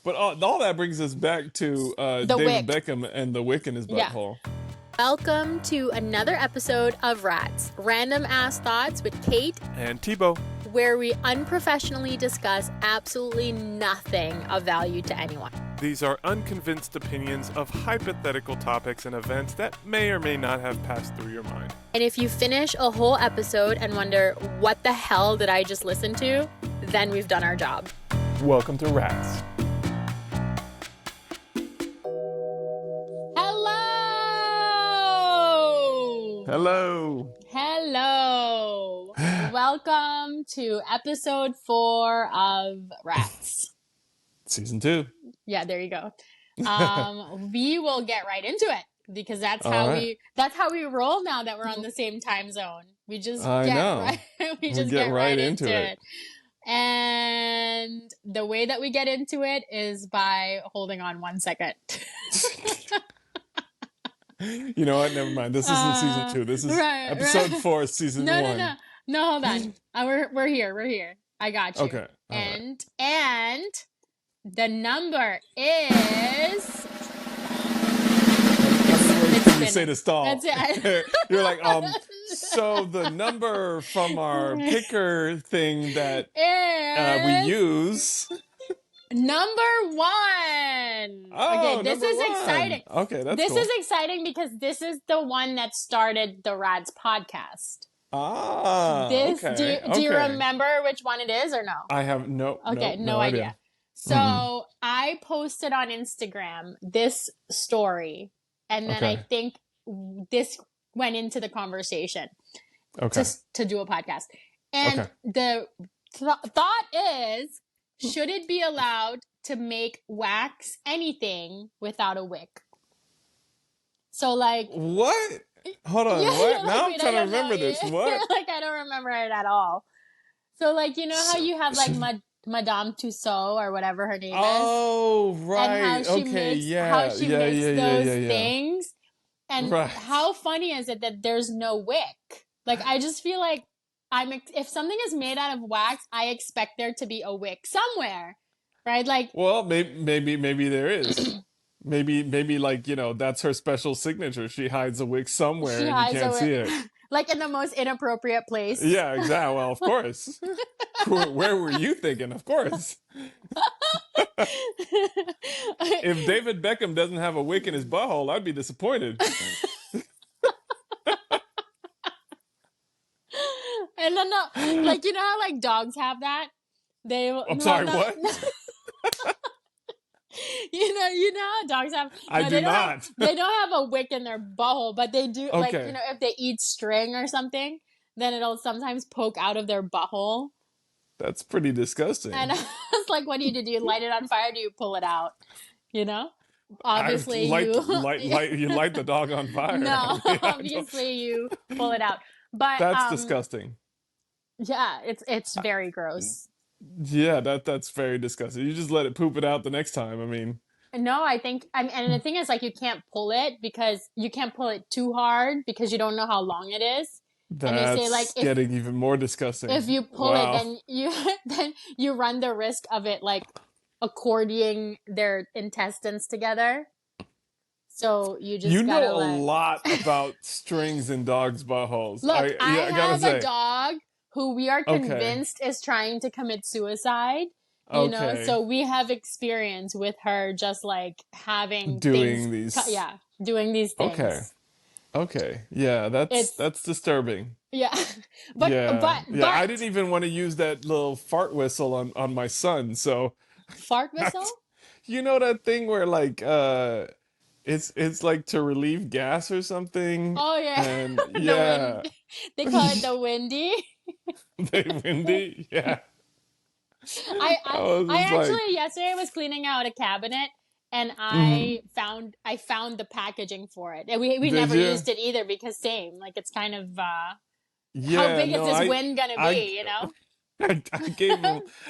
But all that brings us back to The David wick. Beckham and the wick in his Yeah. butthole. Welcome to another episode of Ratz, random ass thoughts with Kate And Thibaud. where we unprofessionally discuss absolutely nothing of value to anyone. These are unconvinced opinions of hypothetical topics and events that may or may not have passed through your mind. And if you finish a whole episode and wonder, what the hell did I just listen to? Then we've done our job. Welcome to Ratz. Hello! Hello. Welcome to episode 4 of Ratz. Season 2. Yeah, there you go. We will get right into it because that's how we roll now that we're on the same time zone. We just get right into it. And the way that we get into it is by holding on 1 second. You know what? Never mind. This isn't season 2. This is episode 4, season 1. No, hold on. We're here. I got you. Okay. And the number is. You say to stall. That's it. You're like, so the number from our picker thing that we use. Number 1. Oh, okay, this is exciting. Okay, that's This cool. is exciting because this is the one that started the Ratz podcast. Okay. Do you remember which one it is or no? I have no idea. So I posted on Instagram this story, and then I think this went into the conversation to do a podcast. And the thought is, should it be allowed to make wax anything without a wick? So like... What? Hold on, what? Now I'm trying to remember this. What? Like, I don't remember it at all. So like, you know how you have like Madame Tussauds or whatever her name is? Oh, right. And how she makes those things. And how funny is it that there's no wick? Like, I just feel like if something is made out of wax, I expect there to be a wick somewhere, right? Like, well, maybe there is. maybe like, you know, that's her special signature. She hides a wick somewhere and you can't see it. Like in the most inappropriate place. Yeah, exactly. Well, of course. Where were you thinking? Of course. If David Beckham doesn't have a wick in his butthole, I'd be disappointed. And then, like, you know how like dogs have that? I'm sorry, what? You know how dogs have. They don't have a wick in their butthole, but they do. Like, you know, if they eat string or something, then it'll sometimes poke out of their butthole. That's pretty disgusting. And it's like, what do? Do you light it on fire? Or do you pull it out? You know, obviously you light the dog on fire. No, obviously you pull it out. But that's disgusting. Yeah, it's very gross. Yeah, that's very disgusting. You just let it poop it out the next time. I mean, no, I think, and the thing is, like, you can't pull it because you can't pull it too hard because you don't know how long it is. That's and they say, like, getting even more disgusting. If you pull it, then you run the risk of it like accordioning their intestines together. So you just know a lot about strings in dogs' buttholes. Look, I have a dog who we are convinced is trying to commit suicide. You know, so we have experience with her just like doing these things. Okay. Yeah, that's disturbing. Yeah. But I didn't even want to use that little fart whistle on my son, so fart whistle? You know that thing where like it's like to relieve gas or something. Oh yeah. And yeah. They call it the windy. The windy, yeah. I actually yesterday I was cleaning out a cabinet and I found the packaging for it. And we never used it either because same. Like, it's kind of how big is this wind gonna be, you know?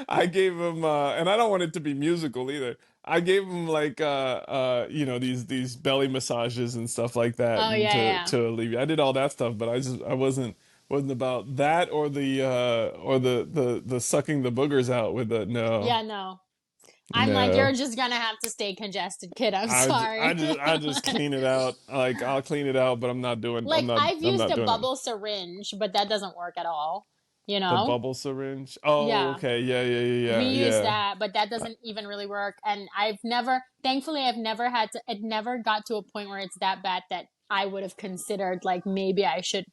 I gave him and I don't want it to be musical either. I gave him like you know, these belly massages and stuff like that to alleviate. I did all that stuff, but I wasn't about that or the sucking the boogers out with the no. Yeah, no. I'm like, No. you're just gonna have to stay congested, kid. I'm sorry. I just clean it out. Like I'll clean it out, but I'm not doing. Like I've I'm used not a doing it. bubble syringe, but that doesn't work at all. You The know? bubble syringe. Oh, Yeah. okay. Yeah, yeah, We yeah, use yeah, that, but that doesn't even really work. And thankfully, I've never had to, it never got to a point where it's that bad that I would have considered like maybe I should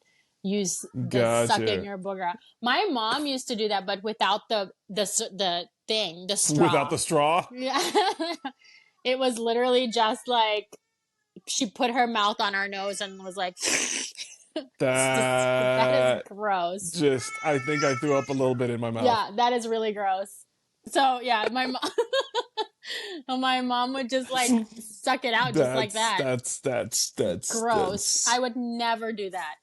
use yeah. the sucking Gotcha. your booger out. My mom used to do that, but without the thing, the Without straw. the straw. Yeah. It was literally just like she put her mouth on our nose and was like, that is That gross. just. I think I threw up a little bit in my mouth. Yeah, that is really gross. So yeah, my mom would just like suck it out just like that. Gross. I would never do that.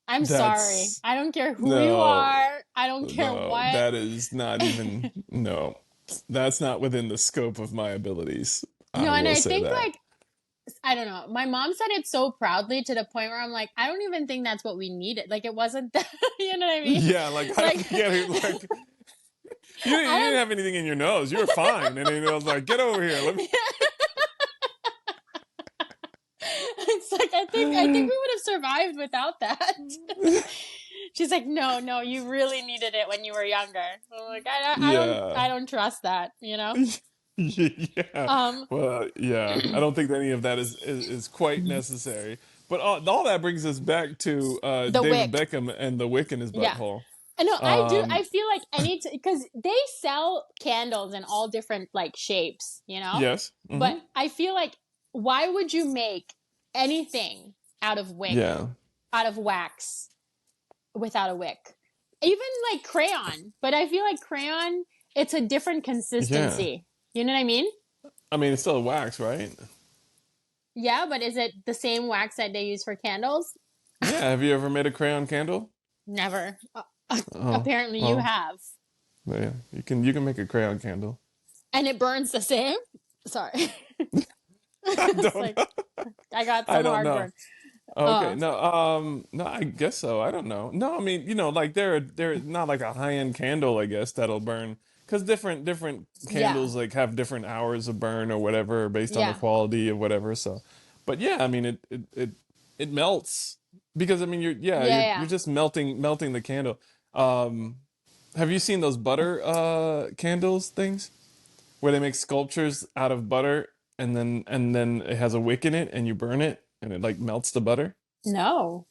I'm sorry. I don't care who you are. I don't care what. That is not even no. That's not within the scope of my abilities. No, and I think like I don't know. My mom said it so proudly to the point where I'm like, I don't even think that's what we needed. Like it wasn't that, you know what I mean? Yeah, like I don't get it. Like you didn't have anything in your nose. You were fine. And then I was like, get over here. Let me. It's like I think we would have survived without that. She's like, no, you really needed it when you were younger. I'm like, I don't trust that, you know? Yeah. Well, yeah. I don't think any of that is quite necessary. But all that brings us back to David Beckham and the wick in his butthole. Yeah. No, I do. I feel like because they sell candles in all different like shapes, you know. Yes. Mm-hmm. But I feel like why would you make anything out of wick, out of wax, without a wick? Even like crayon, but I feel like crayon, it's a different consistency. Yeah. You know what I mean? I mean, it's still wax, right? Yeah, but is it the same wax that they use for candles? Yeah. Have you ever made a crayon candle? Never. Apparently you have. Yeah, you can make a crayon candle. And it burns the same? Sorry. I don't know. I got some heartburn. Okay, no, I guess so. I don't know. No, I mean, like they're not like a high-end candle, I guess, that'll burn. Because different candles like have different hours of burn or whatever based on the quality of whatever. So, but yeah, I mean it melts because I mean you're just melting the candle. Have you seen those butter candles things where they make sculptures out of butter and then it has a wick in it and you burn it and it like melts the butter? No.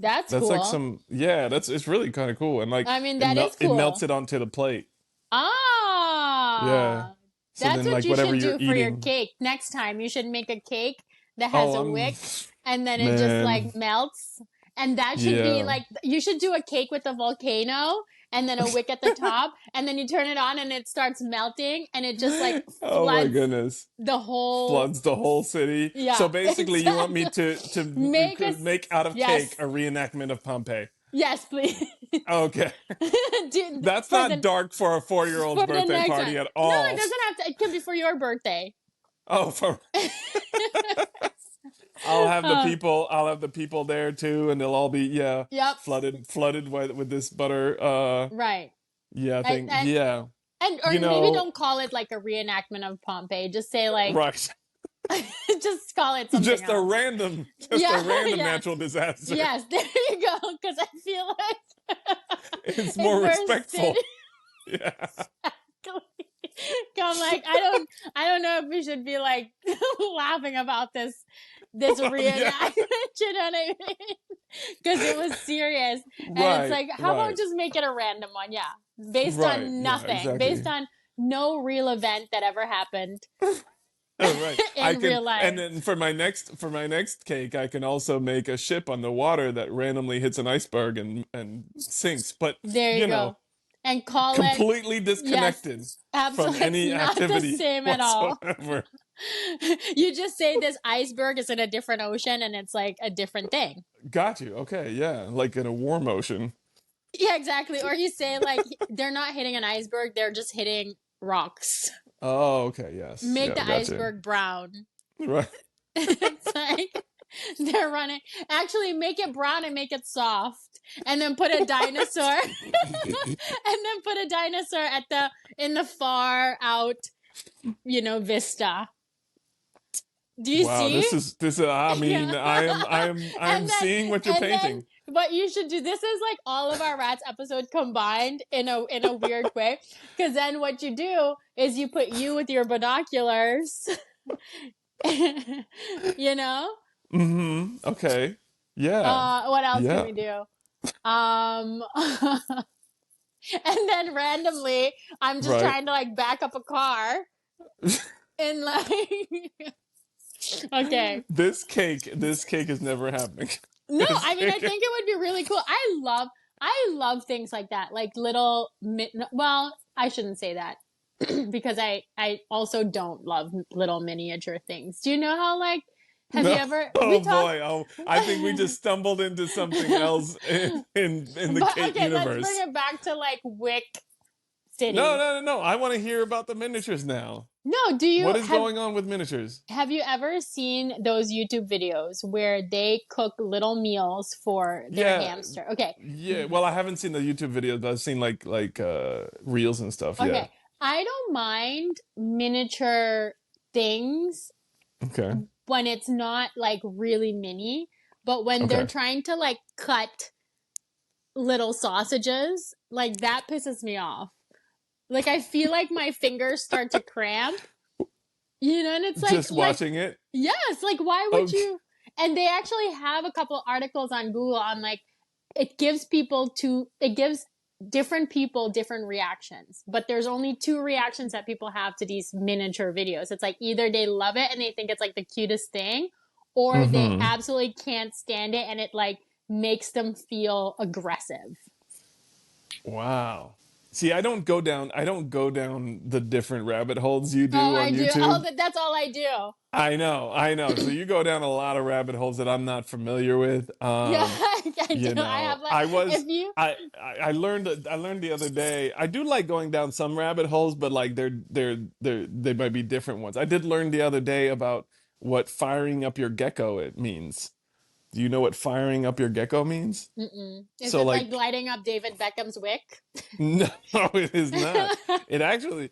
That's cool. Like it's really kind of cool and like I mean is cool. It melts it onto the plate. Ah. Yeah. So that's then, what like, you should do for your cake. Next time you should make a cake that has a wick and then it just like melts. And that should be like, you should do a cake with a volcano and then a wick at the top. And then you turn it on and it starts melting and it just like floods oh my goodness. Floods the whole city. Yeah. So basically you want me to make out of cake a reenactment of Pompeii. Yes, please. Okay. That's not dark for a 4-year-old's birthday party at all. No, it doesn't have to. It could be for your birthday. Oh, I'll have the people there too, and they'll all be flooded with this butter. Right. Yeah, or maybe don't call it like a reenactment of Pompeii. Just say like right. Just call it something. Just a random natural disaster. Yes, there you go. Because I feel like it's more respectful. Yeah. I'm like, I don't know if we should be like laughing about this reenactment, you know what I mean? Because it was serious. And it's like, how about just make it a random one? Yeah. Based on nothing. Exactly. Based on no real event that ever happened. Right. in real life. And then for my next cake, I can also make a ship on the water that randomly hits an iceberg and sinks. But there you go. And call completely disconnected from any activity the same whatsoever. At all. You just say this iceberg is in a different ocean and it's like a different thing. Got you. Okay, yeah. Like in a warm ocean. Yeah, exactly. Or you say like they're not hitting an iceberg, they're just hitting rocks. Oh, okay, yes. Make the iceberg brown. Right. It's like they're running. Actually, make it brown and make it soft. And then put a dinosaur. In the far out vista. Do you Wow, see? I mean, I'm seeing what you're painting. What you should do, this is like all of our Ratz episodes combined in a weird way. Because then what you do is you put you with your binoculars, Okay. Yeah. What else can Yeah. we do? And then randomly, I'm just trying to like back up a car and like. Okay. This cake is never happening. No, I mean, I think it would be really cool. I love things like that, like little. Well, I shouldn't say that because I also don't love little miniature things. Do you know how like? Have you ever? Boy! Oh, I think we just stumbled into something else in the cake universe. Let's bring it back to like Wick City. No! I want to hear about the miniatures now. No, do you? What is going on with miniatures? Have you ever seen those YouTube videos where they cook little meals for their hamster? Okay. Yeah. Well, I haven't seen the YouTube videos, but I've seen like reels and stuff. Okay. Yeah. I don't mind miniature things. Okay. When it's not like really mini, but when they're trying to like cut little sausages, like that pisses me off. Like I feel like my fingers start to cramp. And it's like just watching it. Yes, like why would you? And they actually have a couple articles on Google on like it gives different people different reactions, but there's only 2 reactions that people have to these miniature videos. It's like either they love it and they think it's like the cutest thing, or they absolutely can't stand it and it like makes them feel aggressive. Wow. See, I don't go down the different rabbit holes you do on YouTube. Oh, that's all I do. I know. So you go down a lot of rabbit holes that I'm not familiar with. Yeah, I do. I have like, I learned the other day. I do like going down some rabbit holes, but like they might be different ones. I did learn the other day about what firing up your gecko it means. Do you know what firing up your gecko means? Is it like lighting up David Beckham's wick? No, it is not. It actually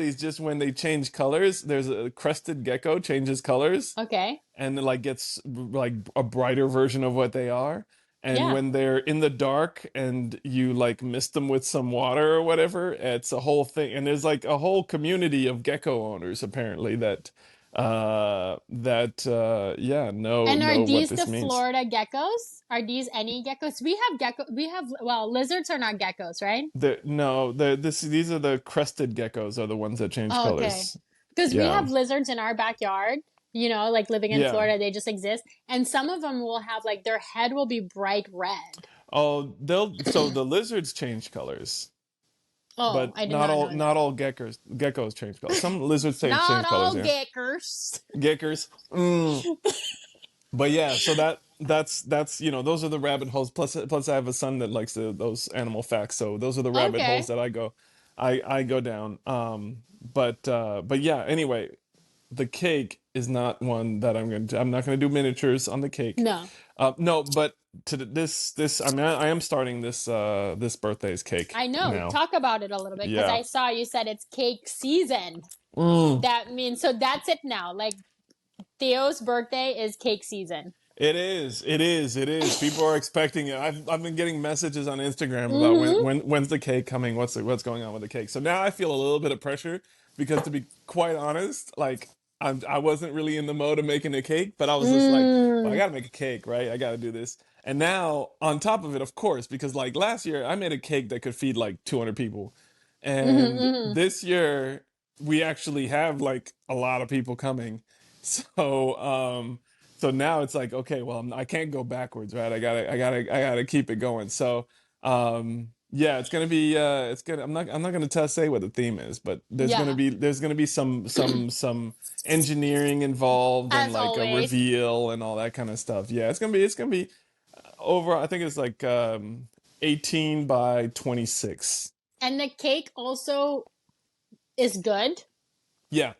is just when they change colors. There's a crested gecko changes colors. Okay. And it like gets like a brighter version of what they are. And when they're in the dark and you like mist them with some water or whatever, it's a whole thing. And there's like a whole community of gecko owners apparently that know and are these what this the means. Florida geckos? Are these any geckos? Lizards are not geckos, right? These are the crested geckos are the ones that change colors. Okay. Because we have lizards in our backyard, like living in Florida, they just exist. And some of them will have like their head will be bright red. Oh, so the lizards change colors. Oh, but I did not all geckos change colors. Some lizards change colors. Not all geckos. Geckos. But yeah, so that's those are the rabbit holes. Plus I have a son that likes those animal facts, so those are the rabbit holes that I go down. But yeah. Anyway, the cake is not one that I'm not gonna do miniatures on the cake. No. No, but to this I am starting this birthday's cake. I know. Now. Talk about it a little bit because I saw you said it's cake season. That means so that's it now. Like Theo's birthday is cake season. It is. People are expecting it. I've been getting messages on Instagram about when's the cake coming, what's going on with the cake. So now I feel a little bit of pressure because to be quite honest, like I wasn't really in the mode of making a cake, but I was just like, well, I gotta make a cake, right? I gotta do this. And now on top of it, of course, because like last year I made a cake that could feed like 200 people. And this year we actually have like a lot of people coming. So now it's like, okay, well, I can't go backwards, right? I gotta keep it going. So yeah, it's gonna be I'm not gonna say what the theme is, but there's gonna be some engineering involved and like a reveal and all that kind of stuff. Yeah, it's gonna be over. I think it's like 18 by 26. And the cake also is good. Yeah.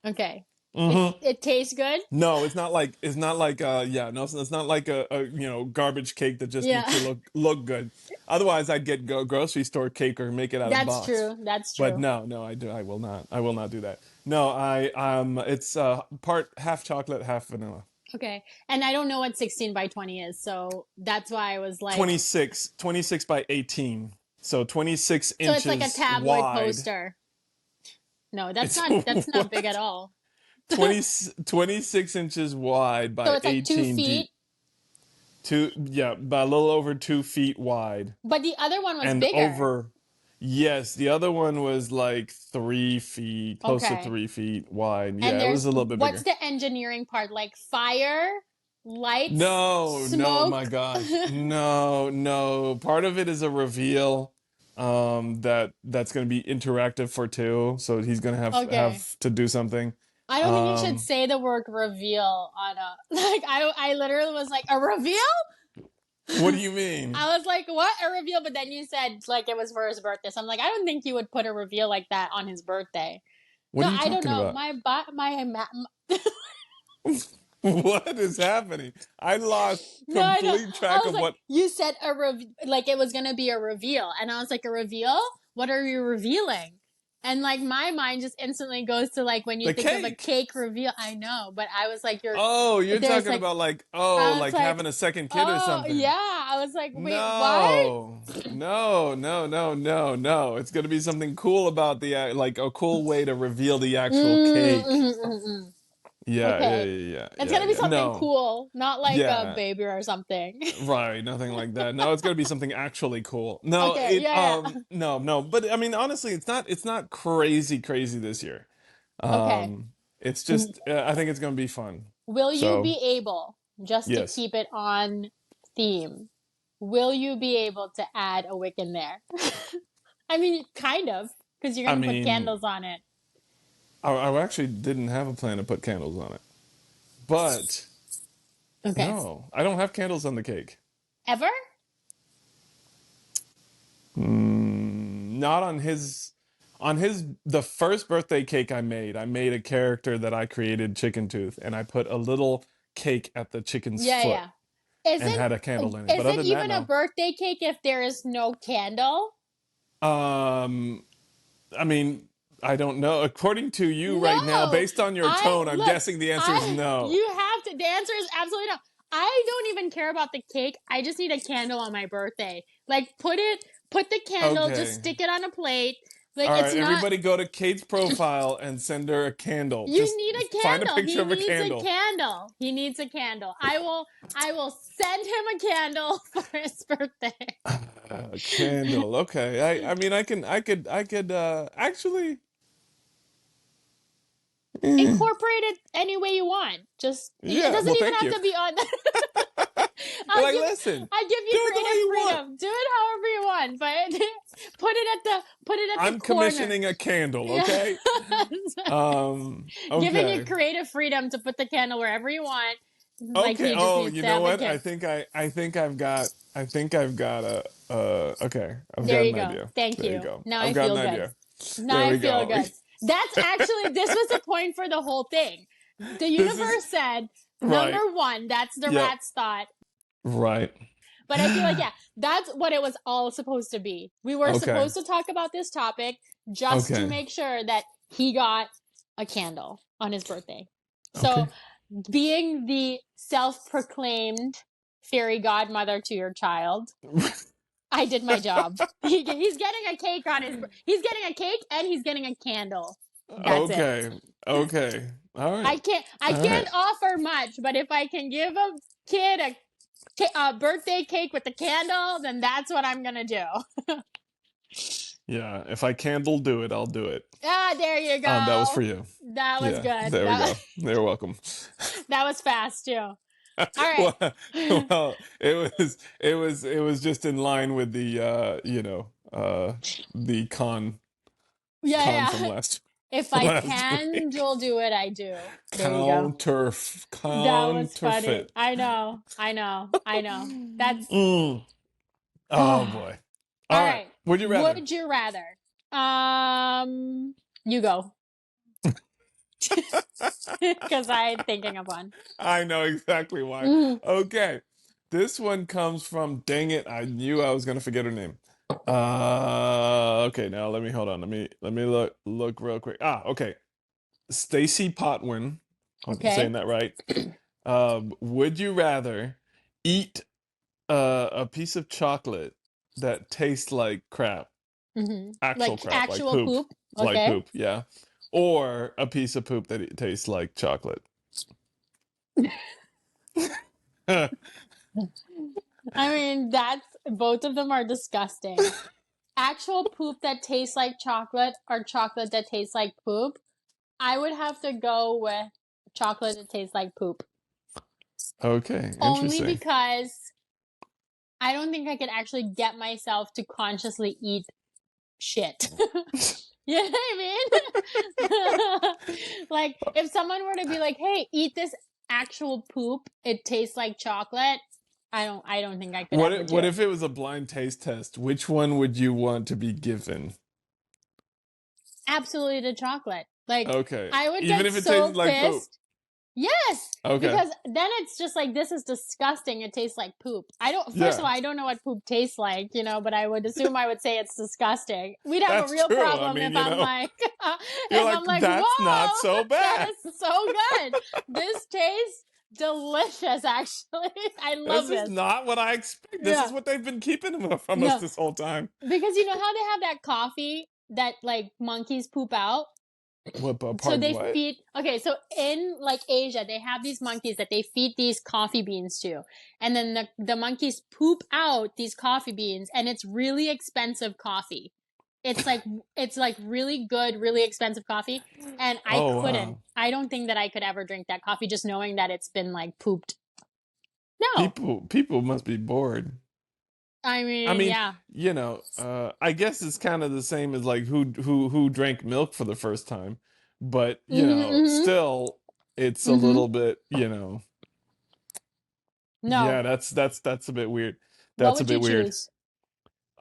Okay. It tastes good. No, it's not like yeah, no, it's not like a garbage cake that just needs Yeah, to look good. Otherwise, I'd get grocery store cake or make it out of that's box. true. That's But true. no, I will not do that. No, it's part half chocolate, half vanilla. Okay, and I don't know what 16 by 20 is, so that's why I was like, 26 by 18. So 26 so it's like a inches tabloid wide. poster. No, that's It's not big at what? all. 26 inches wide So by it's like 18 2 feet, deep. Yeah, by a little over 2 feet wide. but the other one was And bigger. over, yes, the other one was like 3 feet, close to Okay. 3 feet wide. And Yeah, it was there's a little bit what's bigger. the engineering part? Like fire, lights, No, no, my smoke. gosh. No, no. Part of it is a reveal that's going to be interactive for two, so he's going to Okay. have to do something. I don't think you should Um say the word reveal on a like I literally was like a reveal? what do you mean? I was like, what? A reveal? But then you said like it was for his birthday. So I'm like, I don't think you would put a reveal like that on his birthday. What No, are you I don't talking know. about? What is happening? I lost No, I know. complete I track was of like, what you said like it was gonna be a reveal, and I was like, a reveal? What are you revealing? And like my mind just instantly goes to like when you the think of a cake. cake reveal. I know, but I was like, Oh, you're there's talking like, about like I was like like, having a second kid or oh something. yeah. I was like, wait, what? No, no, no, no, no, no. It's gonna be something cool about the like a cool way to reveal the actual Mm, cake. mm, mm, mm. Yeah, yeah, Okay, yeah, yeah, it's yeah, gonna be yeah. something No, cool, not like a yeah, baby or something. right. Nothing like that. No, it's gonna be something actually cool. No, Okay, yeah, yeah. no. But I mean, honestly, it's not crazy, crazy this year. Okay. Um, it's just I think it's gonna be fun. Will you So be able, just to yes, keep it on theme, will you be able to add a wick in there? I mean, kind of, because you're I going to put mean, candles on it. I actually didn't have a plan to put candles on it, but Okay. no, I don't have candles on the cake. Ever? Not on his the first birthday cake I made a character that I created Chicken Tooth and I put a little cake at the chicken's Yeah, foot yeah. Is and it had a candle in it. is But it other than that, even a no. birthday cake if there is no candle? Um I mean, I don't know. According to you right now, No. based on your I tone, I'm look, guessing the answer is I no. you have to the answer is absolutely no. I don't even care about the cake. I just need a candle on my birthday. Like put the candle, just Okay. stick it on a plate. Like All it's right, not everybody go to Kate's profile and send her a candle. you Just need a find a candle. picture He of a needs a candle. candle. He needs a candle. I will send him a candle for his birthday. Candle. Okay. I mean I could actually eh, Incorporate it any way you want. Just it yeah, doesn't well even thank have you. to be on You're I'll like, give listen, I give do you it the way creative you want. freedom. Do it however you want, but put it at the I'm corner. commissioning a candle, Yeah. okay? Giving you Okay. creative freedom to put the candle wherever you want. Like Okay. he just Oh, needs you to know have a what? kid. I think I've got a okay. I've There got you an go. idea. Thank There you you. go. Now I've I got an feel good. idea. Now There I we feel go. good. That's actually this was the point for the whole thing. The This is universe said right. number one, that's the Yep. rat's thought. Right. But I feel like, yeah, that's what it was all supposed to be. We were Okay. supposed to talk about this topic just to Okay. make sure that he got a candle on his birthday. So, Okay. being the self proclaimed fairy godmother to your child, I did my job. He's getting a cake on his. He's getting a cake and he's getting a candle. That's it. Okay. Okay. All right. I can't. I All right. can't offer much, but if I can give a kid a birthday cake with a candle, then that's what I'm gonna do. Yeah. If I can do it, I'll do it. Ah, there you That was go. for you. That was Yeah. good. There we go. You're welcome. That was fast too. All right. well, well, it was just in line with the the con Yeah, from yeah. last If I last can, week. you'll do it. I do. There you go. That was funny. Counterfeit. I know. I know. I know. That's. Mm. Oh All boy. All right. right. Would you rather? Would you rather? You go. because I'm thinking of one. I know exactly why. Mm. Okay. This one comes from, dang it, I knew I was gonna forget her name. Okay, now let me hold on. Let me look real quick. Okay. Stacy Potwin. Hope I'm saying Okay. that right. Would you rather eat a piece of chocolate that tastes like crap, actual Like crap, actual poop. like Okay. poop, yeah, or a piece of poop that tastes like chocolate? I mean, that's both of them are disgusting. Actual poop that tastes like chocolate or chocolate that tastes like poop. I would have to go with chocolate that tastes like poop. Okay, Only interesting. because I don't think I could actually get myself to consciously eat shit. You know what I mean? Like, if someone were to be like, hey, eat this actual poop, it tastes like chocolate, I don't think I could ever do What it. if it was a blind taste test? Which one would you want to be given? Absolutely the chocolate. Like, Okay, I would even get if it tasted so like poop. pissed. Yes, Okay, because then it's just like, this is disgusting. It tastes like poop. First of yeah, all, I don't know what poop tastes like, but I would assume I would say it's disgusting. We'd have a that's real true. I problem mean, if I'm like, you're if like, I'm like, that's not whoa, so that bad. is so good. This tastes delicious, actually. I love This is this. not what I expect. This is Yeah. what they've been keeping from us No, this whole time. because you know how they have that coffee that like monkeys poop out? What? So Pardon? they What? feed, okay, so in like Asia they have these monkeys that they feed these coffee beans to, and then the monkeys poop out these coffee beans, and it's really expensive coffee. It's like really good, really expensive coffee, and Oh wow. I don't think that I could ever drink that coffee just knowing that it's been like pooped. No. People must be bored. I I mean, mean, yeah. I guess it's kind of the same as like who drank milk for the first time, but Mhm. still, it's a Mhm. Mhm. little bit, yeah, No. that's a bit weird. What That's a would you bit weird. choose?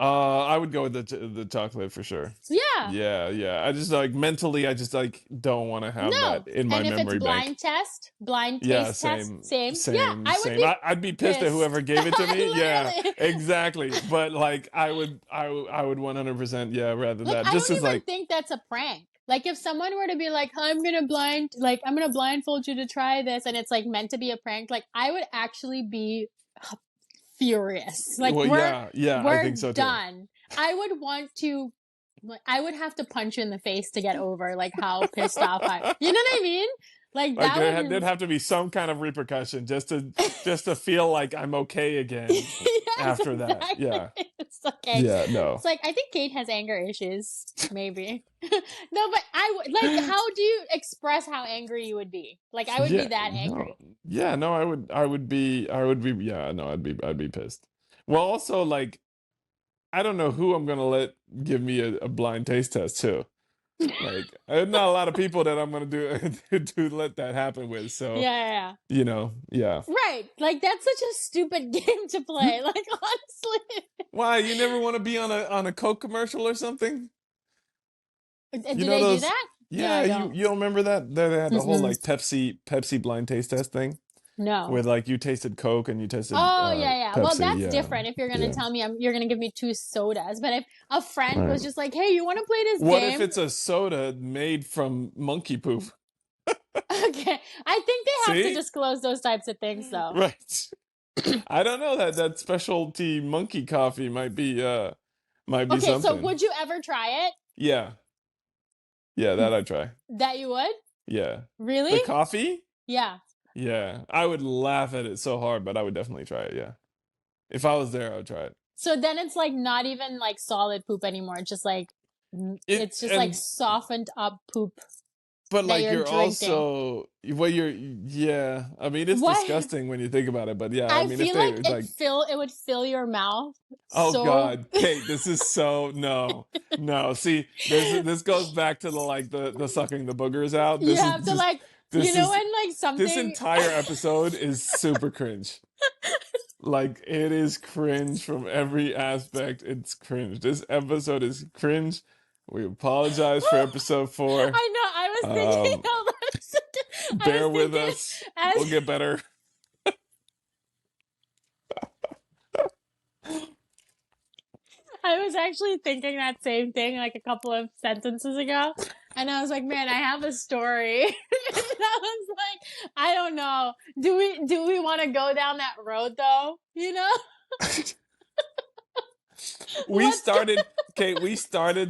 I would go with the chocolate for sure. Yeah. Yeah, yeah. I just like mentally, I just like don't want to have that No. in my And if it's memory bank. blind test, blind Yeah, taste test, same, same. Yeah, same, I would same. be I'd be pissed at pissed. whoever gave it to me. Yeah, Literally. exactly. But like, I would 100%, yeah, rather Like, that. I Just don't as even like, think that's a prank. Like, if someone were to be like, I'm gonna blindfold you to try this, and it's like meant to be a prank, like, I would actually be furious. Like, well, yeah, yeah, I we're think so too. done. I would want to, like, I would have to punch you in the face to get over like how pissed off you know what I mean? Like, Like that would be there'd have to be some kind of repercussion just to feel like I'm okay again yes, after that. exactly. Yeah, It's okay. yeah, It's no. like, I think Kate has anger issues, maybe. No, but I would like. How do you express how angry you would be? Like, I would be Yeah, that no, angry. yeah, no. I would be. Yeah, no, I'd be pissed. Well, also, like, I don't know who I'm gonna let give me a blind taste test too. Like, there's not a lot of people that I'm gonna to let that happen with. Yeah, So, yeah, yeah. yeah. Right. Like, that's such a stupid game to play. Like, honestly. Why you never want to be on a Coke commercial or something? You Do know they do those? that? No, Yeah, I don't. you don't remember that? They had the whole Mm-mm. like Pepsi blind taste test thing No. where like you tasted Coke and you tasted Oh, yeah, yeah. Well, Pepsi. that's Yeah, different if you're going to yeah. tell me you're going to give me two sodas. But if a friend Right. was just like, hey, you want to play this What if game? it's a soda made from monkey poop? Okay. I think they have to See? disclose those types of things, though. Right. I don't know that specialty monkey coffee might be Okay, so something. would you ever try it? Yeah. Yeah, that I'd try. That you would? Yeah. Really? The coffee? Yeah. Yeah. I would laugh at it so hard, but I would definitely try it, yeah. If I was there, I would try it. So then it's like not even like solid poop anymore. It It's just like and softened up poop but that like you're you're drinking. also well you're yeah. I mean it's What? disgusting when you think about it, but yeah, I I mean if feel they like like it would fill your mouth oh so God, Kate, this is so no, no. See, this goes back to the like the sucking the boogers out. you This is have to just like this is when like this something entire episode is super cringe. Like it is cringe from every aspect. It's cringe. This episode is cringe. We apologize for episode 4. I know I was thinking Um, out loud. Bear with us. We'll get better. I was actually thinking that same thing like a couple of sentences ago. And I was like, man, I have a story. And I was like, I don't know. Do we want to go down that road though? You know? We started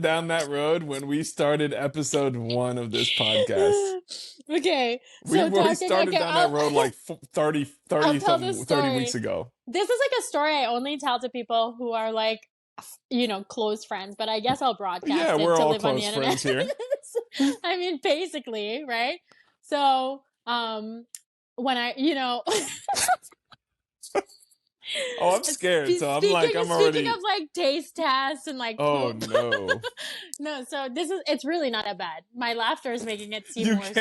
down that road when we started episode 1 of this podcast. Okay. We started down that road like 30 weeks ago. This is like a story I only tell to people who are like, close friends, but I guess I'll broadcast it we're to all live on the internet. Friends here. I mean, basically, right? So, when I, Oh, I'm scared. So I'm already. Speaking of like taste tests and like. Oh poop. no. No, so it's really not that bad. My laughter is making it seem worse.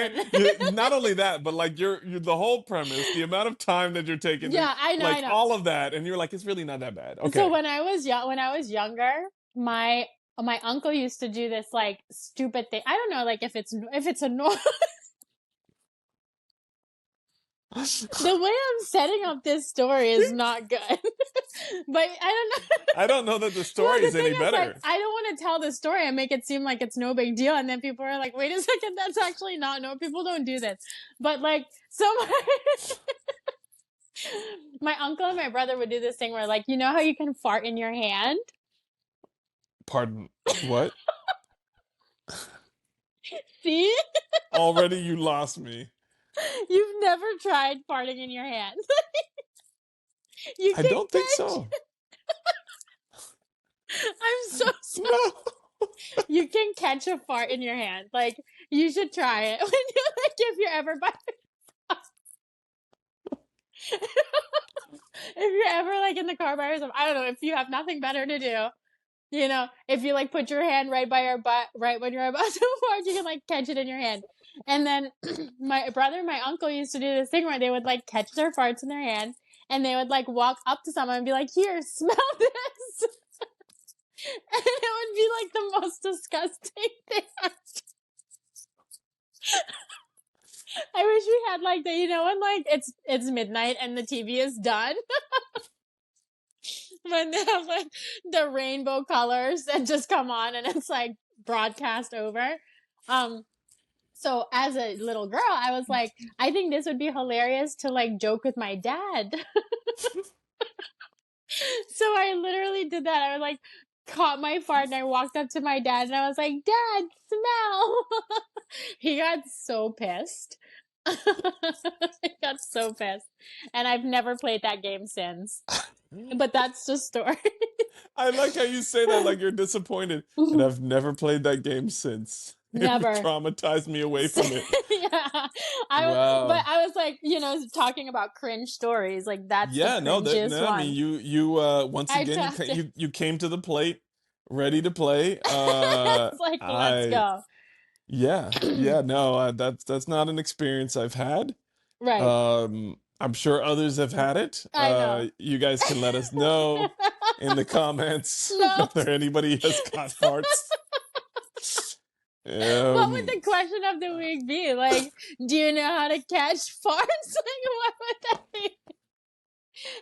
Not only that, but like you're the whole premise, the amount of time that you're taking. Yeah, I know. All of that, and you're like, it's really not that bad. Okay. So when I was younger, my uncle used to do this like stupid thing. I don't know, like if it's a normal. The way I'm setting up this story is not good. But I don't know. I don't know that the story is any better. Like, I don't want to tell the story and make it seem like it's no big deal. And then people are like, wait a second, that's actually not. No, people don't do this. But like, my uncle and my brother would do this thing where like, you know how you can fart in your hand? Pardon? What? See? Already you lost me. You've never tried farting in your hand. I don't think so. I'm so sorry. No. You can catch a fart in your hand. Like, you should try it. If you're ever if you're ever like in the car by yourself, I don't know, if you have nothing better to do, if you like put your hand right by your butt, right when you're about to fart, you can like catch it in your hand. And then my brother and my uncle used to do this thing where they would like catch their farts in their hand and they would like walk up to someone and be like, here, smell this. And it would be like the most disgusting thing. I wish we had like when like it's midnight and the TV is done. When they have like the rainbow colors that just come on and it's like broadcast over. So as a little girl, I was like, I think this would be hilarious to like joke with my dad. So I literally did that. I was like, caught my fart and I walked up to my dad and I was like, Dad, smell. He got so pissed. He got so pissed. And I've never played that game since. But that's the story. I like how you say that like you're disappointed. And I've never played that game since. Never. It traumatized me away from it. Yeah. But I was like, talking about cringe stories. Like that's the cringiest one. I mean, you once again, you came to the plate, ready to play. It's like, let's go. Yeah. No, that's not an experience I've had. Right. I'm sure others have had it. I know. You guys can let us know in the comments whether anybody has caught farts. What would the question of the week be? Like, do you know how to catch farts? Like, what would that be?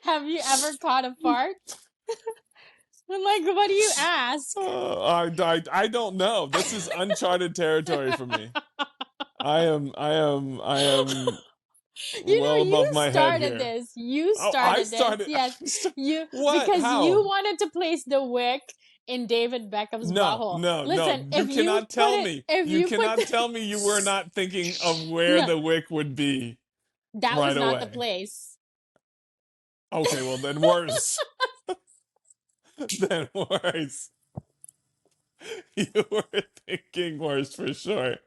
Have you ever caught a fart? Like, what do you ask? I don't know. This is uncharted territory for me. I am well above my head here. This. You started this. Yes. What? Because How? you wanted to place the wick in David Beckham's butthole. Listen, you cannot tell me. You cannot tell me you were not thinking of where the wick would be. That was not the place. Okay, well then worse. Then worse. You were thinking worse for sure.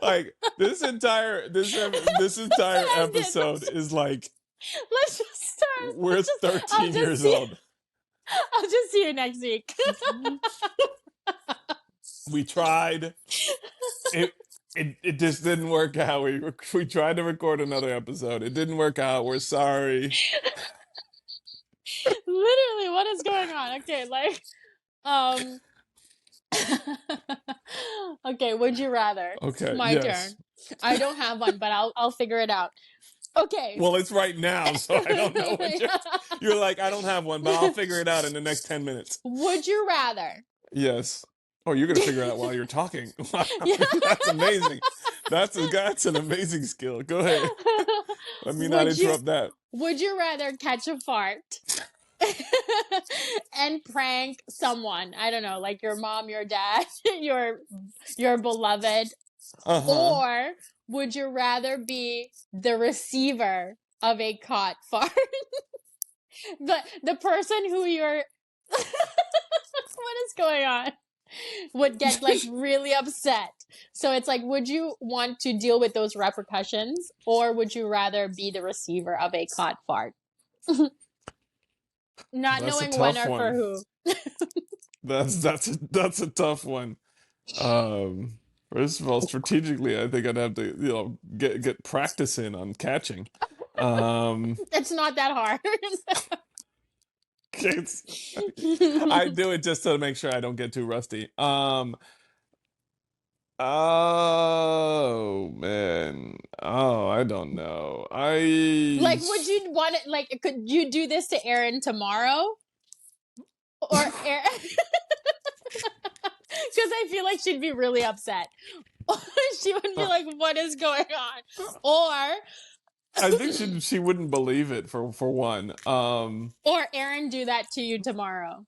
Like this entire episode is like. Let's just start. We're 13 years old. I'll just see you next week. We tried. It just didn't work out. We tried to record another episode. It didn't work out. We're sorry. Literally, what is going on? Okay, like, okay, would you rather? Okay, my turn. I don't have one, but I'll figure it out. Okay. Well, it's right now, so I don't know what you're like, I don't have one, but I'll figure it out in the next 10 minutes. Would you rather? Yes. Oh, you're gonna figure it out while you're talking. Wow, that's amazing. That's an amazing skill. Go ahead. Let me not interrupt that. Would you rather catch a fart and prank someone? I don't know, like your mom, your dad, your beloved, or would you rather be the receiver of a caught fart? the person who you're what is going on? Would get like really upset. So it's like, would you want to deal with those repercussions, or would you rather be the receiver of a caught fart? Not knowing when or for who. That's a tough one. First of all, strategically, I think I'd have to, get practice in on catching. It's not that hard. I do it just to make sure I don't get too rusty. Oh man. Oh, I don't know. Like, would you want it? Like, could you do this to Aaron tomorrow? Or Aaron? Because I feel like she'd be really upset. She would be like, "What is going on?" Or I think she wouldn't believe it for one. Or Aaron do that to you tomorrow.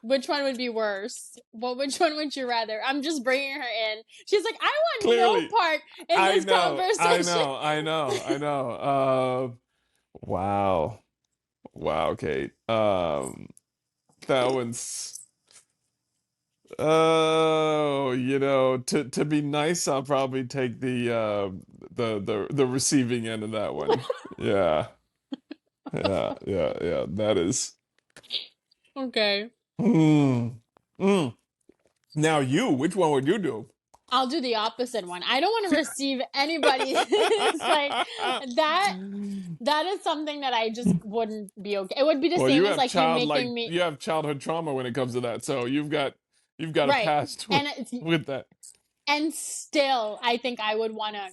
Which one would be worse? Which one would you rather? I'm just bringing her in. She's like, I want no part in this conversation. I know. Wow, Kate. That one's. Oh, to be nice, I'll probably take the receiving end of that one. Yeah. Yeah. That is. Okay. Now which one would you do? I'll do the opposite one. I don't want to receive anybody. It's like that is something that I just wouldn't be okay. It would be the same as like you making me. You have childhood trauma when it comes to that, so you've got a past with that. And still, I think I would wanna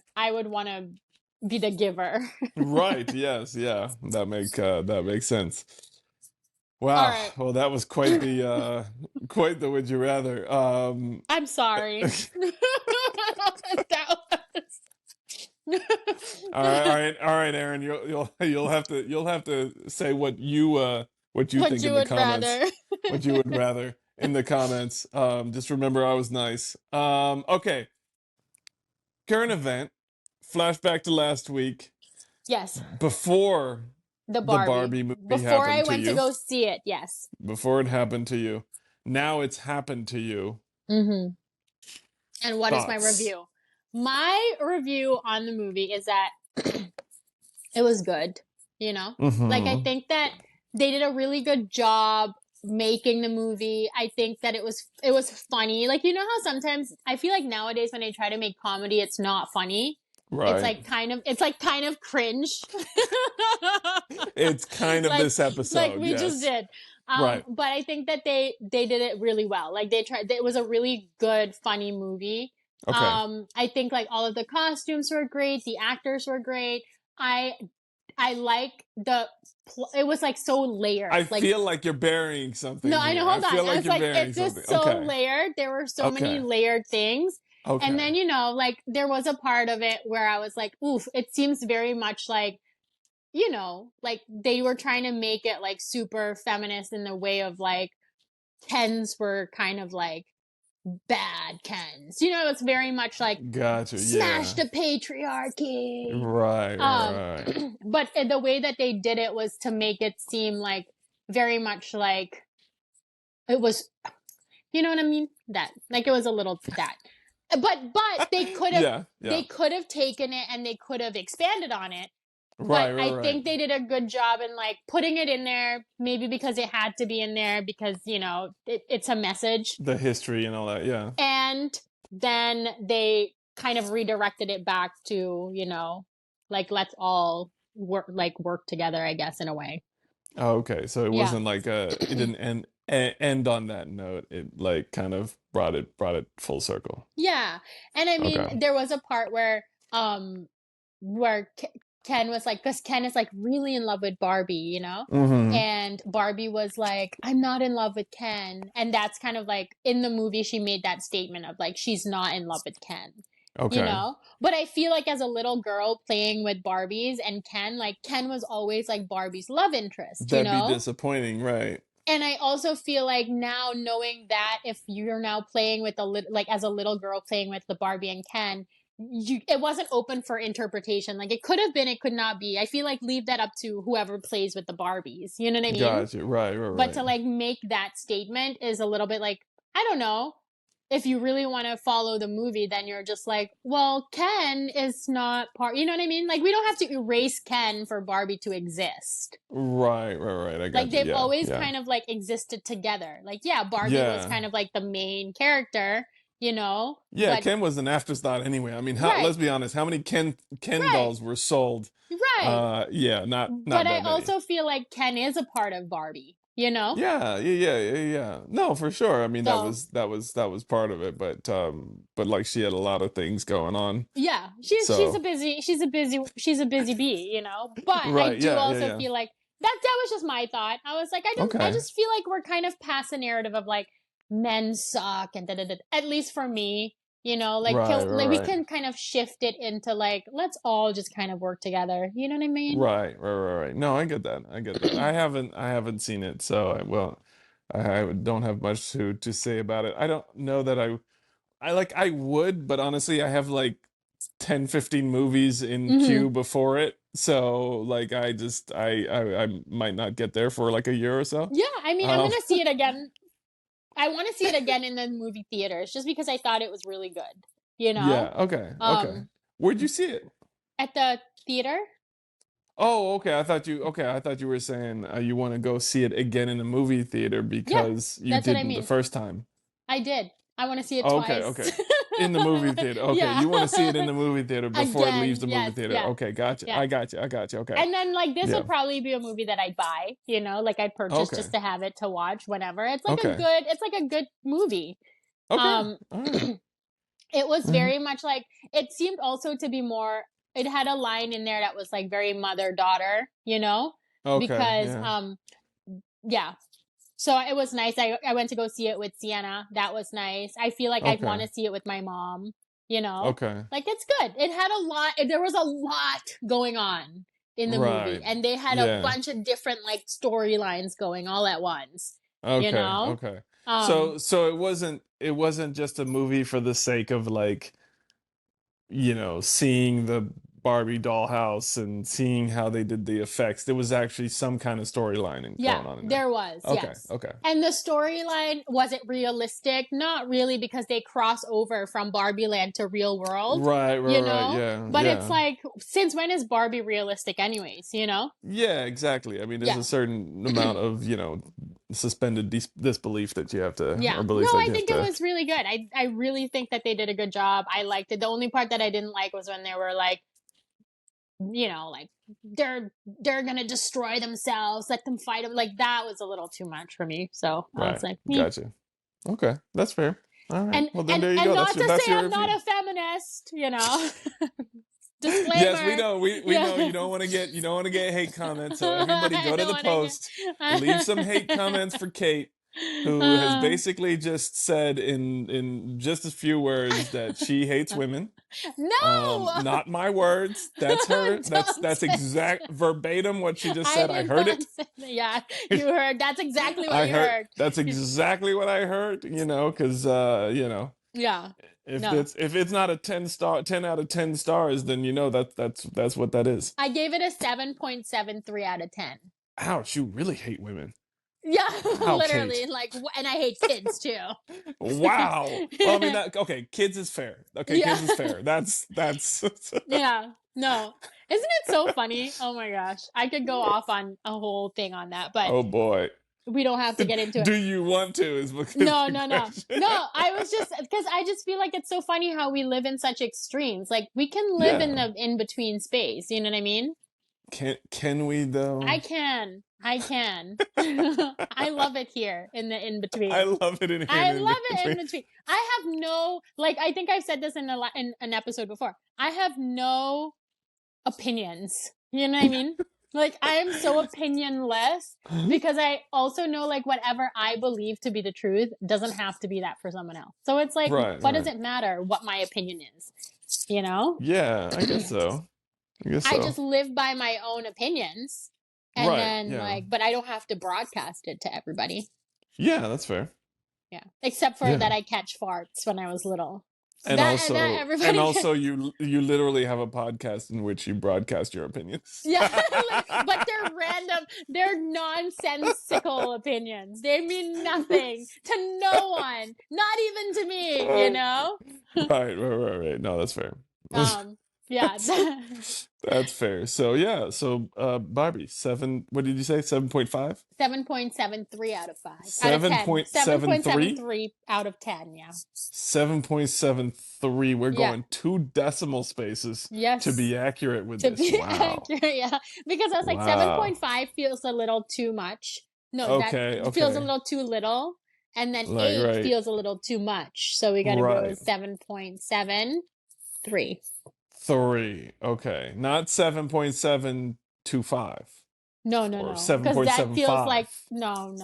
be the giver. Right. Yes. Yeah. That makes sense. Wow. Right. Well, that was quite the would you rather. I'm sorry. That was... all right, Aaron. You'll have to say what you think in the comments. What you would rather in the comments. Just remember, I was nice. Okay. Current event. Flashback to last week. Yes. Before the Barbie movie before I went to go see it, yes. Before it happened to you. Now it's happened to you. Mm-hmm. And what is my review? My review on the movie is that it was good, Like, I think that they did a really good job making the movie. I think that it was funny. Like, how sometimes I feel like nowadays when they try to make comedy, it's not funny. Right. It's like kind of cringe. It's kind of like, this episode. Like we just did. Right. But I think that they did it really well. Like it was a really good, funny movie. Okay. I think like all of the costumes were great. The actors were great. I like it was like so layered. I feel like you're burying something. No, I know. Hold on. I was like, it's just so layered. There were so many layered things. Okay. And then, like there was a part of it where I was like, oof, it seems very much like, like they were trying to make it like super feminist in the way of like Kens were kind of like bad Kens. It's very much like smash the patriarchy. Right. But the way that they did it was to make it seem like very much like it was, you know what I mean? That like it was a little that. But they could have they could have taken it and they could have expanded on it. But I think they did a good job in like putting it in there, maybe because it had to be in there because, it's a message. The history and all that, yeah. And then they kind of redirected it back to, like let's all work together, I guess, in a way. Oh, okay. So it wasn't like it didn't end on that note. It like kind of brought it full circle. Yeah. And I mean, there was a part where where Ken was like, because Ken is like really in love with Barbie, you know? And Barbie was like, I'm not in love with Ken. And that's kind of like in the movie, she made that statement of like, she's not in love with Ken. Okay. You know? But I feel like as a little girl playing with Barbies and Ken, like Ken was always like Barbie's love interest. That'd be disappointing, right? And I also feel like now knowing that if you're now playing with like as a little girl playing with the Barbie and Ken, it wasn't open for interpretation. Like it could have been, it could not be. I feel like leave that up to whoever plays with the Barbies. You know what I mean? Gotcha. Right. But to like make that statement is a little bit like, I don't know. If you really want to follow the movie, then you're just like, well, Ken is not part. You know what I mean? Like we don't have to erase Ken for Barbie to exist. Right. I got like they've always kind of like existed together. Like Barbie was kind of like the main character. You know? Yeah, Ken was an afterthought anyway. I mean, let's be honest. How many Ken dolls were sold? Right. Yeah, not But I many. also feel like Ken is a part of Barbie. You know? Yeah. No, for sure. I mean, that was part of it. But like she had a lot of things going on. Yeah, she's a busy bee. You know? But I do also feel like that was just my thought. I was like, I just feel like we're kind of past the narrative of like men suck and at least for me, you know, like, we can kind of shift it into like, let's all just kind of work together. You know what I mean? Right. No, I get that. I haven't seen it, so I don't have much to say about it. I don't know that I would, but honestly, I have like 10, 15 movies in queue before it. So like I might not get there for like a year or so. Yeah, I mean, I'm gonna see it again. I want to see it again in the movie theaters just because I thought it was really good. You know? Yeah, okay. Where'd you see it? At the theater. Oh, okay. I thought you were saying you want to go see it again in the movie theater because you didn't the first time. I did. I want to see it twice. Okay. In the movie theater. Okay, you want to see it in the movie theater before it leaves the movie theater. Yeah. Okay, gotcha. Yeah. I got you. Okay. And then like this would probably be a movie that I'd buy, you know, like I'd purchase just to have it to watch whenever. It's like a good movie. Okay. It was very much like, it seemed also to be more, it had a line in there that was like very mother-daughter, you know? Okay. Because so it was nice. I went to go see it with Sienna. That was nice. I feel like I'd want to see it with my mom, you know? Okay. Like, it's good. It had a lot. There was a lot going on in the movie. And they had a bunch of different, like, storylines going all at once. Okay. You know? Okay. So it wasn't just a movie for the sake of, like, you know, seeing the Barbie dollhouse and seeing how they did the effects. There was actually some kind of storyline going on in there. There was. Yes. Okay. And the storyline, was it realistic? Not really, because they cross over from Barbie Land to real world. Right. You know? Yeah. But it's like, since when is Barbie realistic anyways, you know? Yeah, exactly. I mean, there's a certain amount of, you know, suspended disbelief that you have to or belief I think it was really good. I really think that they did a good job. I liked it. The only part that I didn't like was when they were like, you know, like they're gonna destroy themselves, let them fight them. Like that was a little too much for me. So I was like, gotcha. Okay, that's fair. All right. And, well, then there you go. Not to say I'm not a feminist, you know. Disclaimer. Yes, we know. We know you don't want to get hate comments. So everybody go to the post, leave some hate comments for Kate, who has basically just said in just a few words that she hates women. No, not my words. That's her. That's exact verbatim what she just said. I heard it. Yeah, you heard. That's exactly what you heard. That's exactly what I heard. You know, because you know. Yeah. If it's not a 10 out of 10 stars, then you know that's what that is. I gave it a 7.73 out of 10. Ouch! You really hate women. Yeah, literally. Kate. Like, and I hate kids too. Wow. Well, I mean, okay, kids is fair. Okay, kids is fair. That's. Yeah. No. Isn't it so funny? Oh my gosh, I could go off on a whole thing on that, but oh boy. We don't have to get into it. Do you want to? Is no. I was just because I just feel like it's so funny how we live in such extremes. Like we can live in the in between space. You know what I mean? Can we though? I can. I love it here in the in between. I love it in between. I have no, like, I think I've said this in an episode before. I have no opinions. You know what I mean? Like, I am so opinionless because I also know, like, whatever I believe to be the truth doesn't have to be that for someone else. So it's like, what does it matter what my opinion is? You know? Yeah, I guess so. I just live by my own opinions. And then, like, but I don't have to broadcast it to everybody. Yeah, that's fair. Yeah. Except for that I catch farts when I was little. And also you literally have a podcast in which you broadcast your opinions. Yeah, but they're random. They're nonsensical opinions. They mean nothing to no one, not even to me, you know? Right. No, that's fair. Yeah. That's fair. So Barbie, what did you say? 7.5? 7.73 out of 5. 7.73 out of 10, yeah. 7.73. We're going 2 decimal spaces to be accurate with this. Accurate, yeah. Because I was like, 7.5 feels a little too much. No, that feels a little too little. And then 8 feels a little too much. So we got to go 7.73. 3. Okay. Not 7.725. No. Because that feels like no.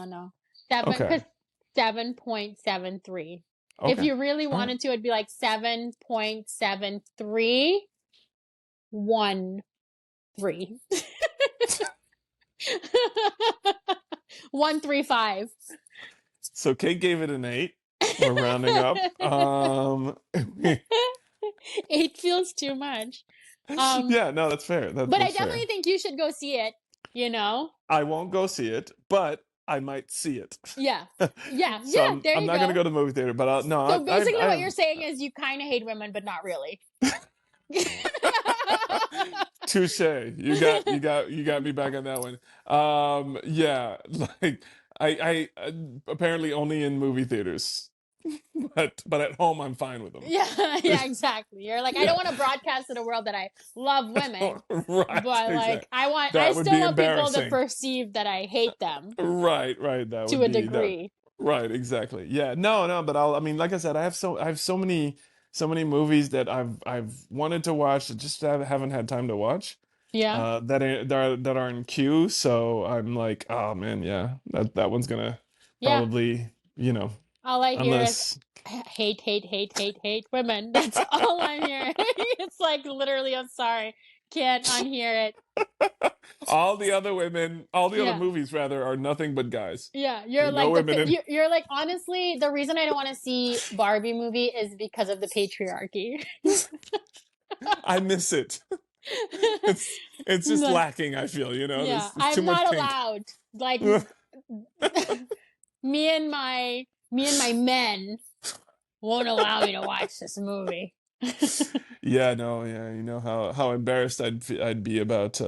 7.73. Okay. If you really wanted to, it'd be like 7.7313. 135. So Kate gave it an 8. We're rounding up. 8 feels too much. Yeah, no, that's fair. But I definitely think you should go see it, you know? I won't go see it, but I might see it. Yeah. So I'm not going to go to the movie theater, but no. So basically what you're saying is you kind of hate women, but not really. Touche. You got me back on that one. Yeah, like I apparently only in movie theaters. But at home I'm fine with them. Yeah, exactly. You're like, I don't want to broadcast to the world that I love women. Right. But like I still want people to perceive that I hate them. Right. That to would a degree. Right, exactly. Yeah. No, but like I said, I have so many movies that I've wanted to watch that just haven't had time to watch. Yeah. That are in queue, so I'm like, oh man, yeah. That one's going to probably, all I hear is hate women. That's all I'm hearing. It's like literally, I'm sorry. Can't unhear it. All the other movies rather are nothing but guys. Yeah, you're like you're like, honestly, the reason I don't want to see Barbie movie is because of the patriarchy. I miss it. It's just lacking, I feel, Yeah, there's too I'm much not pink. allowed. Like me and my men won't allow me to watch this movie. Yeah, no, yeah, you know how embarrassed I'd be about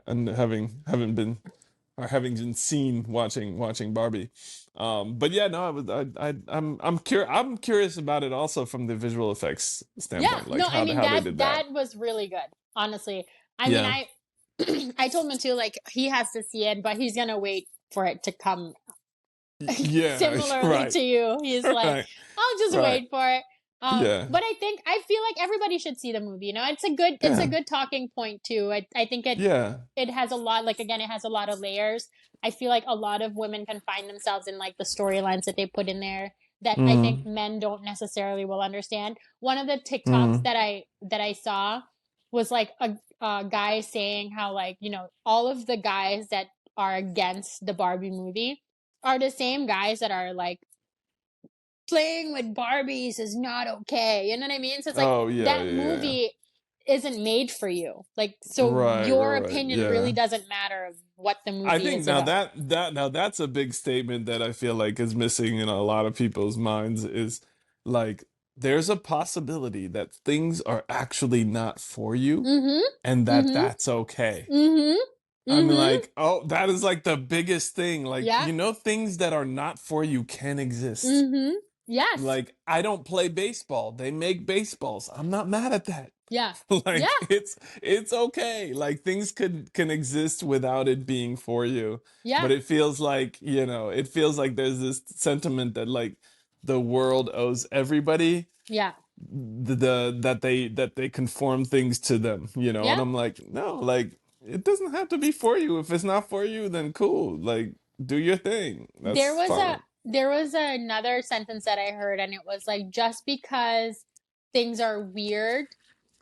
and having been seen watching Barbie. But yeah, no, I'm curious about it also from the visual effects standpoint. Yeah, like how they did that. That was really good, honestly. I mean, I told him too, like, he has to see it, but he's gonna wait for it to come. Yeah, similarly to you, he's like, I'll just wait for it. But I feel like everybody should see the movie. You know, it's a good talking point too. I think it has a lot. Like, again, it has a lot of layers. I feel like a lot of women can find themselves in like the storylines that they put in there that I think men don't necessarily will understand. One of the TikToks that I saw was like a guy saying how, like, you know, all of the guys that are against the Barbie movie are the same guys that are like, playing with Barbies is not okay. You know what I mean? So it's like that movie isn't made for you. Like, so your opinion really doesn't matter of what the movie is. I think now that's a big statement that I feel like is missing in a lot of people's minds, is like, there's a possibility that things are actually not for you, and that's okay. I'm like, oh, that is like the biggest thing. Like, things that are not for you can exist. Yes. Like, I don't play baseball. They make baseballs. I'm not mad at that. Yeah. Like it's okay. Like things can exist without it being for you. Yeah. But it feels like, it feels like there's this sentiment that like the world owes everybody Yeah. that they conform things to them, and Yeah. I'm like, no, like it doesn't have to be for you. If it's not for you, then cool. Like do your thing. There That's was a fine. there was another sentence that I heard, and it was like, just because things are weird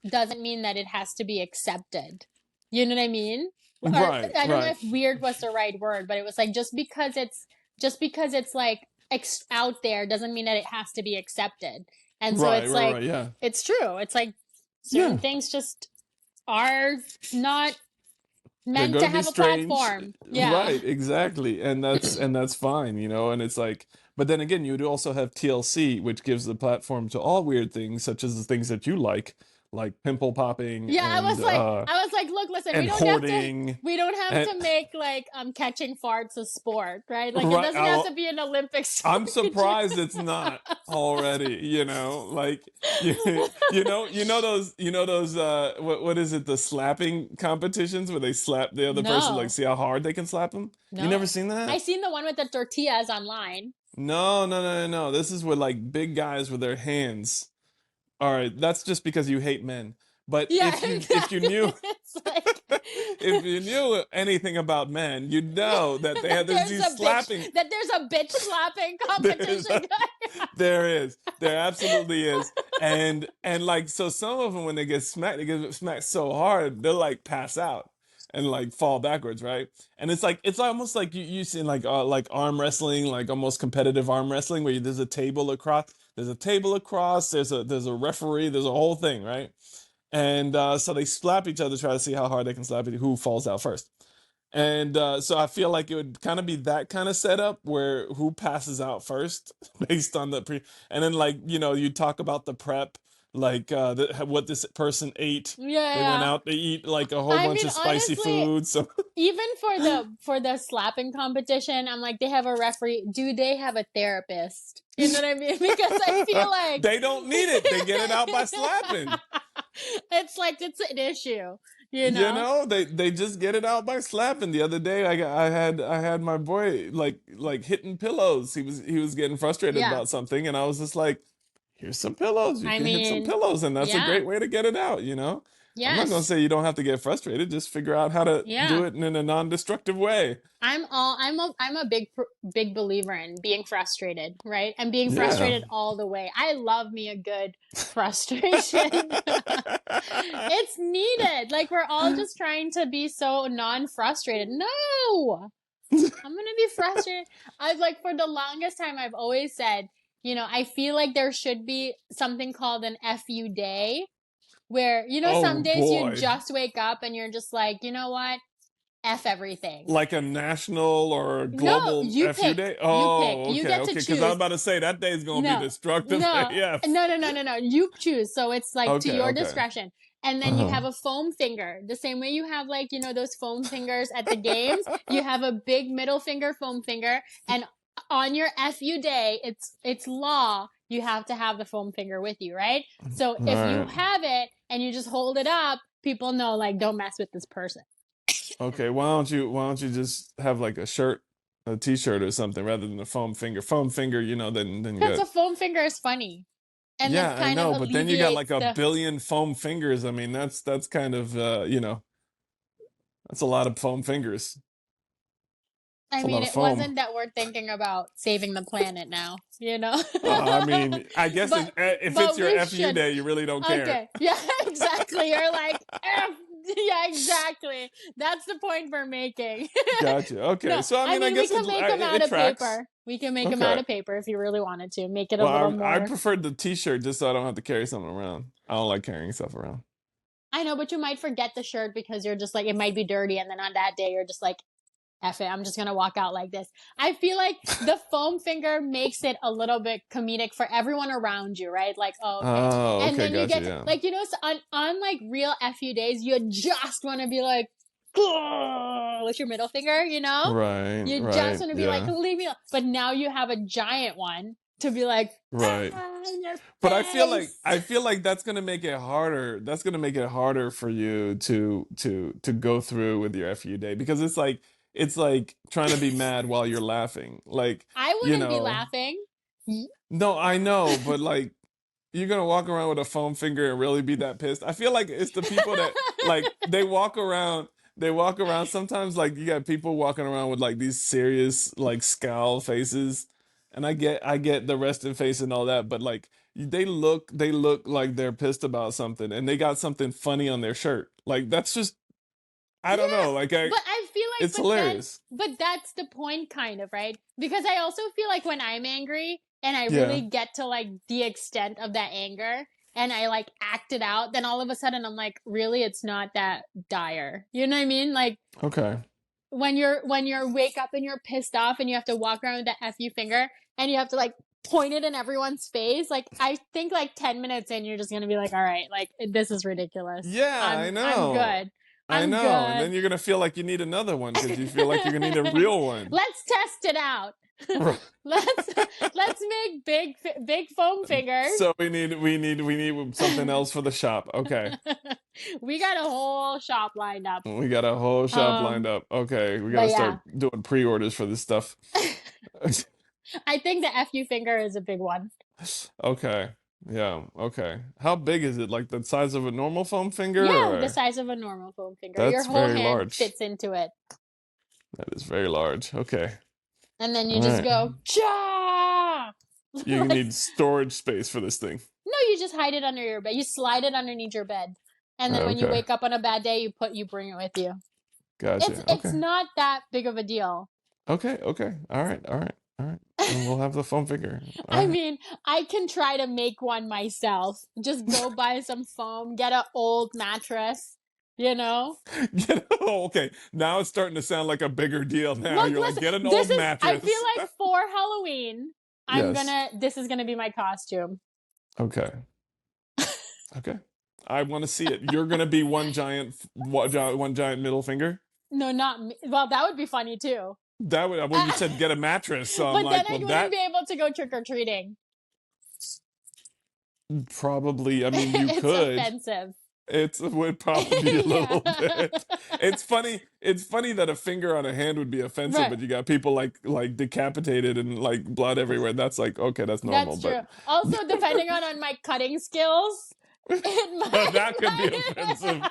doesn't mean that it has to be accepted. You know what I mean? Or Right, I don't know right. if weird was the right word, but it was like, just because it's like out there doesn't mean that it has to be accepted. And so Right, it's right, like, right, yeah. it's true. It's like certain Yeah. things just are not They're meant going to to be have a strange. platform. Yeah. Right, exactly. And that's fine, and it's like, but then again, you'd also have TLC, which gives the platform to all weird things, such as the things that you like pimple popping Yeah, I was like, look, listen, and hoarding we don't have and to make like catching farts a sport, right? Like it right. doesn't have to be an Olympic I'm sport. surprised it's not already, like you know those what is it, the slapping competitions where they slap the other person, like No, see how hard they can slap them? You never no. seen I that? seen the one with the tortillas online. No, no, no, no, no. This is with like big guys with their hands. All right, that's just because you hate men. But Yeah, if you knew exactly. It's like if you knew anything about men, you'd know that they that had these slapping. there's a bitch slapping There's competition a, going. there absolutely is, and like so, some of them when they get smacked so hard, they'll like pass out and like fall backwards, right? And it's almost like you see in like arm wrestling, like almost competitive arm wrestling, where there's a table across, there's a referee, there's a whole thing, right? And so they slap each other, try to see how hard they can slap it, who falls out first. And so I feel like it would kind of be that kind of setup where who passes out first based on the pre, and then like you talk about the prep, like what this person ate. Yeah, They went yeah. out to eat like a whole I bunch mean, of spicy honestly, food. So even for the slapping competition, I'm like, they have a referee. Do they have a therapist? You know what I mean? Because I feel like they don't need it. They get it out by slapping. it's like it's an issue, you know? They just get it out by slapping. The other day, I had my boy like hitting pillows. He was getting frustrated Yeah. about something, and I was just like, "Here's some pillows. You I can hit some mean, pillows, and that's a yeah. great way to get it out." I'm not gonna Yes. say you don't have to get frustrated. Just figure out how to do Yeah. it in a non-destructive way. I'm a big believer in being frustrated, right? And being Yeah. frustrated all the way. I love me a good frustration. It's needed. Like we're all just trying to be so non-frustrated. No. I'm going to be frustrated. I've like for the longest time I've always said, I feel like there should be something called an FU day where, Oh some days you boy. just wake up and you're just like, you know what? F everything. Like a national or a No, global you FU pick. day? You pick. Oh, You okay, get to okay. Because I was choose. about to say that day is gonna be No, destructive no, AF. no. You choose. So it's like to Okay, your okay. discretion. And then you Uh-huh. have a foam finger. The same way you have like, those foam fingers at the games. You have a big middle finger, foam finger. And on your FU day, it's law. You have to have the foam finger with you, right? So All if you right. have it and you just hold it up, people know like, don't mess with this person. Okay, why don't you just have like a t-shirt or something rather than a foam finger? Foam finger, then you Because got. a foam finger is funny. And Yeah, that I kind of know, but then you got alleviates like a the billion foam fingers. I mean, that's kind of that's a lot of foam fingers. I It's a lot mean, of it foam. wasn't that we're thinking about saving the planet now, I mean, I guess but if it's your we FU should. day, you really don't care. Okay, yeah, exactly. You're like, F. Yeah, exactly. That's the point we're making. Gotcha. Okay, No, so I I mean, I mean, we guess can make them out it of tracks. paper. We can make them out Okay. of paper if you really wanted to. Make it a Well, little I more. preferred the t-shirt just so I don't have to carry something around. I don't like carrying stuff around. I know, but you might forget the shirt because you're just like, it might be dirty. And then on that day, you're just like, F it, I'm just gonna walk out like this. I feel like the foam finger makes it a little bit comedic for everyone around you, right? Like, oh, okay. Oh, And okay, then you gotcha. get, Yeah. like, on like real FU days, you just want to be like, with your middle finger, Right, You just right. want to be like, Yeah. leave me alone. But now you have a giant one to be like, right. in your But face. I feel like that's gonna make it that's gonna make it harder. That's gonna make it harder for you to go through with your FU day, because it's like trying to be mad while you're laughing. Like, I you wouldn't be know. laughing. No, I know, but like, you're gonna walk around with a foam finger and really be that pissed? I feel like it's the people that like they walk around sometimes, like you got people walking around with like these serious like scowl faces. And I get the resting face and all that, but like they look like they're pissed about something and they got something funny on their shirt. Like that's just I don't Yeah, know, like but I feel like, it's hilarious. but that's the point, kind of, right? Because I also feel like when I'm angry and I Yeah. really get to like the extent of that anger and I like act it out, then all of a sudden I'm like, really, it's not that dire. You know what I mean? Like Okay. when you're wake up and you're pissed off and you have to walk around with that FU finger and you have to like point it in everyone's face. Like I think like 10 minutes in, you're just gonna be like, all right, like this is ridiculous. Yeah, I I'm know. good. I I'm know. And good. then you're gonna feel like you need another one because you feel like you're gonna need a real one. Let's test it out. Right. let's make big foam fingers. So we need something else for the shop. Okay. We got a whole shop lined up. We got a whole shop lined up. Okay, we got to start doing pre-orders for this stuff. I think the FU finger is a big one. Okay. Yeah. Okay. How big is it? Like the size of a normal foam finger? Yeah, or? the size of a normal foam finger. That's Your whole very hand large. fits into it. That is very large. Okay. And then you just go, cha! You need storage space for this thing. No, you just hide it under your bed. You slide it underneath your bed. And then when you wake up on a bad day, you bring it with you. Gotcha. It's not that big of a deal. Okay. All right. And we'll have the foam finger. I mean, I can try to make one myself. Just go buy some foam, get an old mattress, you know? Okay. Now it's starting to sound like a bigger deal now. Look, You're listen, like, get an old mattress. I feel like for Halloween, this is gonna be my costume. Okay. Okay. I want to see it. You're gonna be one giant middle finger? No, not me. Well, that would be funny too. That would. Well, you said get a mattress, so I'm but like, then I wouldn't be able to go trick or treating. Probably. I mean, you could. It's offensive. It would probably be a little bit. It's funny. It's funny that a finger on a hand would be offensive, but you got people like decapitated and like blood everywhere. That's like, okay, that's normal. That's true. Also, depending on my cutting skills, that could be offensive.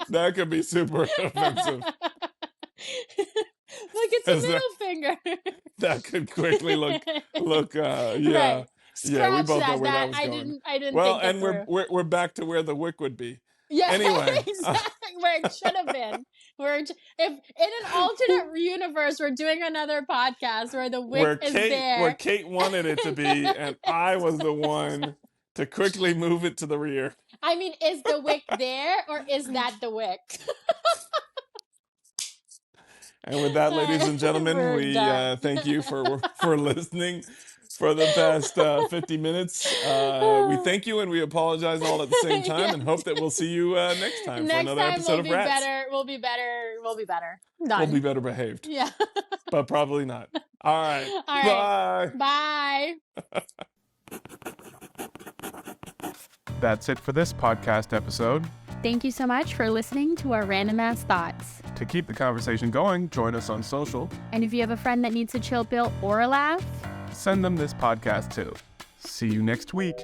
That could be super offensive. Look, it's a middle finger. That could quickly look. Yeah. Right. Yeah, we both know where that was going. I didn't. Well, think and we're back to where the wick would be. Yeah. Anyway, exactly where it should have been. If in an alternate universe we're doing another podcast where the wick is there, where Kate wanted it to be, and I was the one to quickly move it to the rear. I mean, is the wick there or is that the wick? And with that, ladies and gentlemen, we thank you for listening for the past 50 minutes. We thank you and we apologize all at the same time, and hope that we'll see you next time for another episode of Ratz. We'll be better. Done. We'll be better behaved. Yeah. But probably not. All right. Bye. That's it for this podcast episode. Thank you so much for listening to our random ass thoughts. To keep the conversation going, join us on social. And if you have a friend that needs a chill pill or a laugh, send them this podcast too. See you next week.